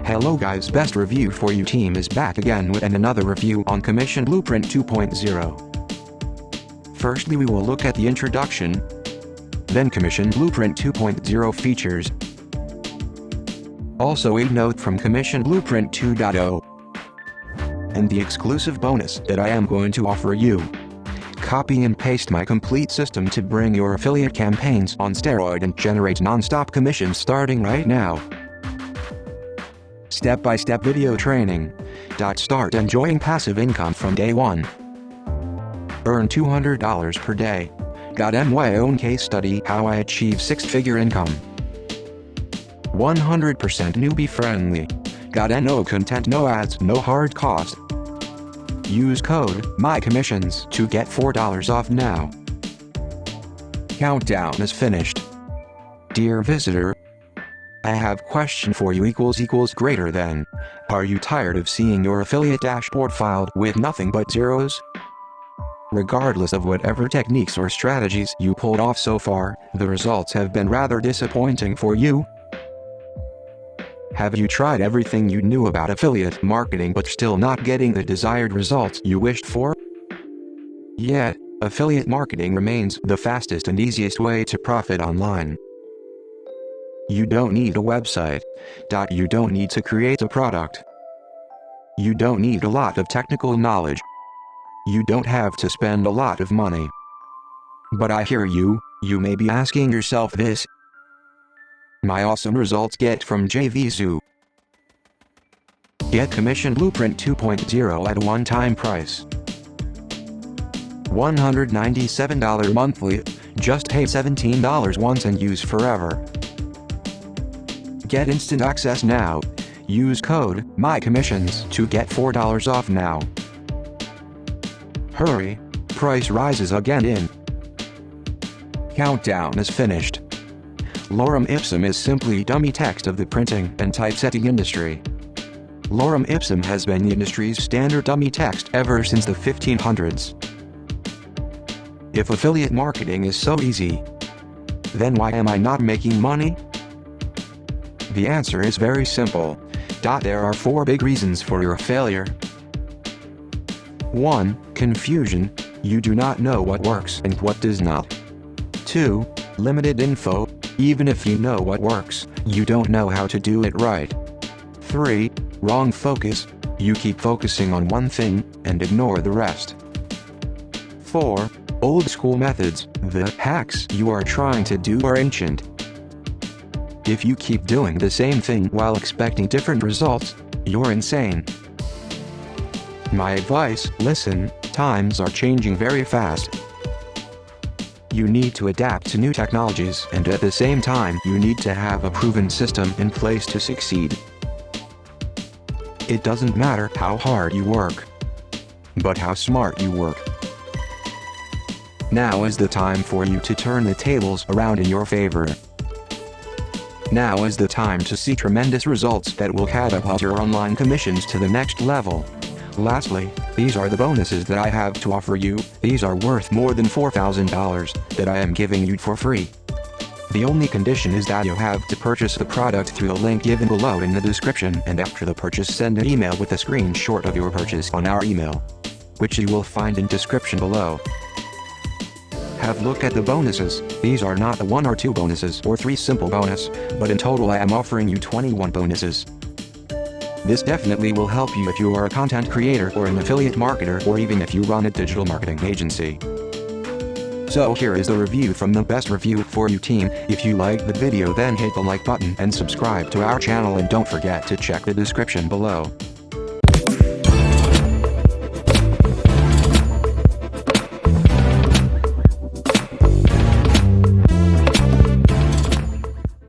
Hello guys, Best Review for You team is back again with another review on Commission Blueprint 2.0. Firstly, we will look at the introduction, then Commission Blueprint 2.0 features, also a note from Commission Blueprint 2.0, and the exclusive bonus that I am going to offer you. Copy and paste my complete system to bring your affiliate campaigns on steroid and generate non-stop commissions starting right now. Step-by-step video training. Start enjoying passive income from day one. Earn $200 per day. Got my own case study how I achieve six-figure income. 100% newbie friendly. Got no content, no ads, no hard cost. Use code MyCommissions to get $4 off now. Countdown is finished. Dear visitor, I have question for you greater than. Are you tired of seeing your affiliate dashboard filed with nothing but zeros? Regardless of whatever techniques or strategies you pulled off so far, the results have been rather disappointing for you. Have you tried everything you knew about affiliate marketing but still not getting the desired results you wished for? Yet, affiliate marketing remains the fastest and easiest way to profit online. You don't need a website. You don't need to create a product. You don't need a lot of technical knowledge. You don't have to spend a lot of money. But I hear you may be asking yourself this. My awesome results get from JVZoo. Get Commission Blueprint 2.0 at a one-time price. $197 monthly, just pay $17 once and use forever. Get instant access now. Use code MyCommissions to get $4 off now. Hurry, price rises again in. Countdown is finished. Lorem ipsum is simply dummy text of the printing and typesetting industry. Lorem ipsum has been the industry's standard dummy text ever since the 1500s. If affiliate marketing is so easy, then why am I not making money? The answer is very simple. There are 4 big reasons for your failure. 1. Confusion. You do not know what works and what does not. 2. Limited info. Even if you know what works, you don't know how to do it right. 3. Wrong focus. You keep focusing on one thing and ignore the rest. 4. Old school methods. The hacks you are trying to do are ancient. If you keep doing the same thing while expecting different results, you're insane. My advice, listen, times are changing very fast. You need to adapt to new technologies, and at the same time you need to have a proven system in place to succeed. It doesn't matter how hard you work, but how smart you work. Now is the time for you to turn the tables around in your favor. Now is the time to see tremendous results that will catapult your online commissions to the next level. Lastly, these are the bonuses that I have to offer you. These are worth more than $4,000 that I am giving you for free. The only condition is that you have to purchase the product through the link given below in the description, and after the purchase send an email with a screenshot of your purchase on our email, which you will find in description below. Have a look at the bonuses. These are not the 1 or 2 bonuses or 3 simple bonus, but in total I am offering you 21 bonuses. This definitely will help you if you are a content creator or an affiliate marketer, or even if you run a digital marketing agency. So here is the review from the Best Review for You team. If you liked the video, then hit the like button and subscribe to our channel, and don't forget to check the description below.